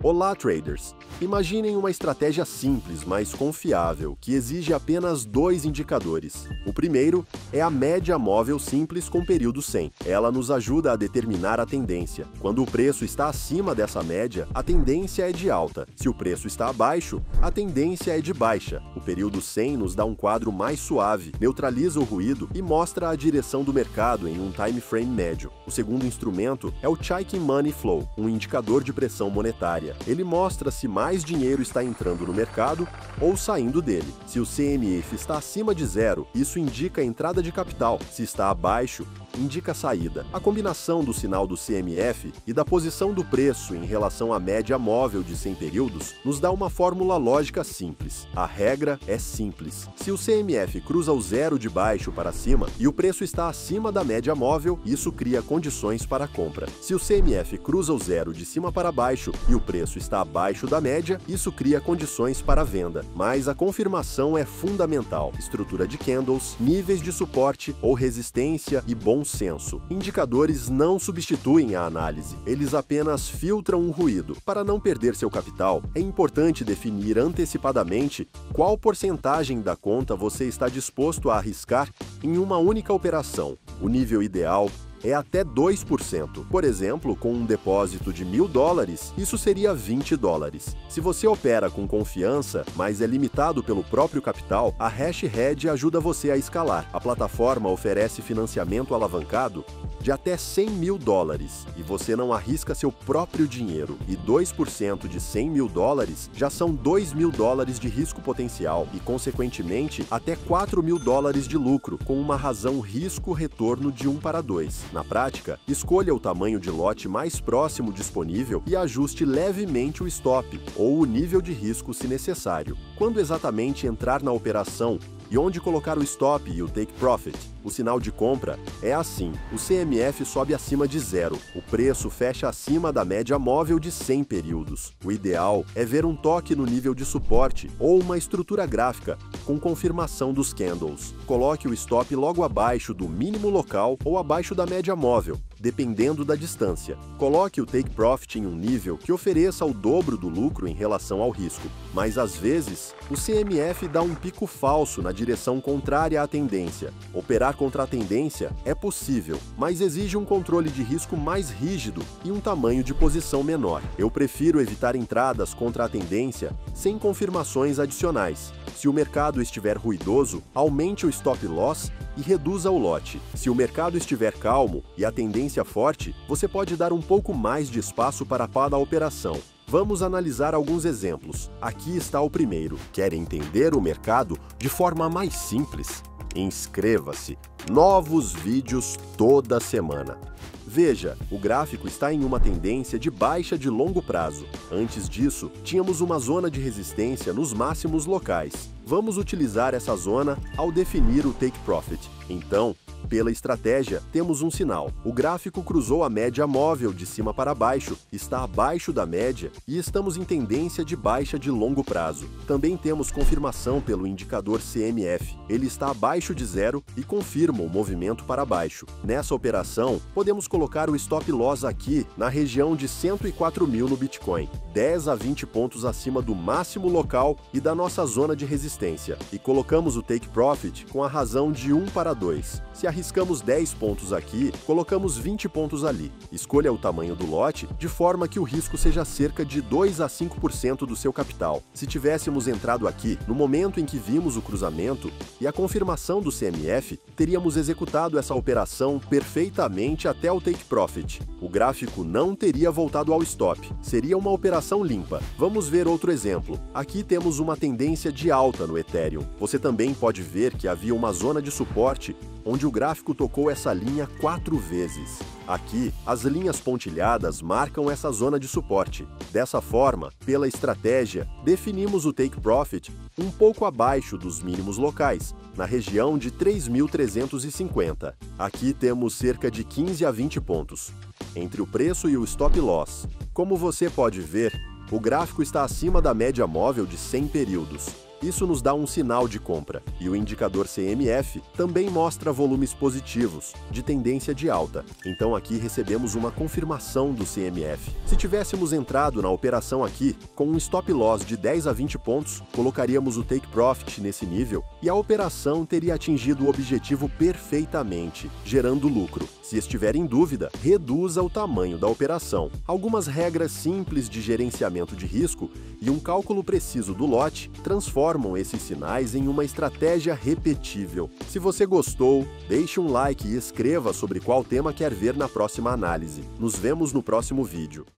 Olá, traders! Imaginem uma estratégia simples, mas confiável, que exige apenas dois indicadores. O primeiro é a média móvel simples com período 100. Ela nos ajuda a determinar a tendência. Quando o preço está acima dessa média, a tendência é de alta. Se o preço está abaixo, a tendência é de baixa. O período 100 nos dá um quadro mais suave, neutraliza o ruído e mostra a direção do mercado em um time frame médio. O segundo instrumento é o Chaikin Money Flow, um indicador de pressão monetária. Ele mostra se mais dinheiro está entrando no mercado ou saindo dele. Se o CMF está acima de 0, isso indica a entrada de capital. Se está abaixo, indica a saída. A combinação do sinal do CMF e da posição do preço em relação à média móvel de 100 períodos nos dá uma fórmula lógica simples. A regra é simples. Se o CMF cruza o zero de baixo para cima e o preço está acima da média móvel, isso cria condições para a compra. Se o CMF cruza o zero de cima para baixo e o preço está abaixo da média, isso cria condições para a venda. Mas a confirmação é fundamental. Estrutura de candles, níveis de suporte ou resistência e bom senso. Indicadores não substituem a análise, eles apenas filtram o ruído. Para não perder seu capital, é importante definir antecipadamente qual porcentagem da conta você está disposto a arriscar em uma única operação. O nível ideal é até 2%. Por exemplo, com um depósito de $1.000, isso seria $20. Se você opera com confiança, mas é limitado pelo próprio capital, a HashRed ajuda você a escalar. A plataforma oferece financiamento alavancado de até $100.000 e você não arrisca seu próprio dinheiro. E 2% de $100.000 já são $2.000 de risco potencial e, consequentemente, até $4.000 de lucro, com uma razão risco-retorno de 1:2. Na prática, escolha o tamanho de lote mais próximo disponível e ajuste levemente o stop ou o nível de risco se necessário. Quando exatamente entrar na operação e onde colocar o stop e o take profit? O sinal de compra é assim: o CMF sobe acima de 0, o preço fecha acima da média móvel de 100 períodos. O ideal é ver um toque no nível de suporte ou uma estrutura gráfica com confirmação dos candles. Coloque o stop logo abaixo do mínimo local ou abaixo da média móvel, dependendo da distância. Coloque o take profit em um nível que ofereça o dobro do lucro em relação ao risco. Mas às vezes, o CMF dá um pico falso na direção contrária à tendência. Operar contra a tendência é possível, mas exige um controle de risco mais rígido e um tamanho de posição menor. Eu prefiro evitar entradas contra a tendência sem confirmações adicionais. Se o mercado estiver ruidoso, aumente o stop loss e reduza o lote. Se o mercado estiver calmo e a tendência forte, você pode dar um pouco mais de espaço para a operação. Vamos analisar alguns exemplos. Aqui está o primeiro. Quer entender o mercado de forma mais simples? Inscreva-se! Novos vídeos toda semana. Veja, o gráfico está em uma tendência de baixa de longo prazo. Antes disso, tínhamos uma zona de resistência nos máximos locais. Vamos utilizar essa zona ao definir o take profit. Então, pela estratégia, temos um sinal. O gráfico cruzou a média móvel de cima para baixo, está abaixo da média e estamos em tendência de baixa de longo prazo. Também temos confirmação pelo indicador CMF. Ele está abaixo de 0 e confirma o movimento para baixo. Nessa operação, podemos colocar o stop loss aqui na região de 104.000 no Bitcoin, 10 a 20 pontos acima do máximo local e da nossa zona de resistência. E colocamos o take profit com a razão de 1:2. Se arriscamos 10 pontos aqui, colocamos 20 pontos ali. Escolha o tamanho do lote de forma que o risco seja cerca de 2 a 5% do seu capital. Se tivéssemos entrado aqui no momento em que vimos o cruzamento e a confirmação do CMF, teríamos executado essa operação perfeitamente até o take profit. O gráfico não teria voltado ao stop. Seria uma operação limpa. Vamos ver outro exemplo. Aqui temos uma tendência de alta no Ethereum. Você também pode ver que havia uma zona de suporte onde o gráfico tocou essa linha 4 vezes. Aqui, as linhas pontilhadas marcam essa zona de suporte. Dessa forma, pela estratégia, definimos o take profit um pouco abaixo dos mínimos locais, na região de 3.350. Aqui temos cerca de 15 a 20 pontos, entre o preço e o stop loss. Como você pode ver, o gráfico está acima da média móvel de 100 períodos. Isso nos dá um sinal de compra, e o indicador CMF também mostra volumes positivos, de tendência de alta. Então aqui recebemos uma confirmação do CMF. Se tivéssemos entrado na operação aqui, com um stop loss de 10 a 20 pontos, colocaríamos o take profit nesse nível e a operação teria atingido o objetivo perfeitamente, gerando lucro. Se estiver em dúvida, reduza o tamanho da operação. Algumas regras simples de gerenciamento de risco e um cálculo preciso do lote transformam esses sinais em uma estratégia repetível. Se você gostou, deixe um like e escreva sobre qual tema quer ver na próxima análise. Nos vemos no próximo vídeo.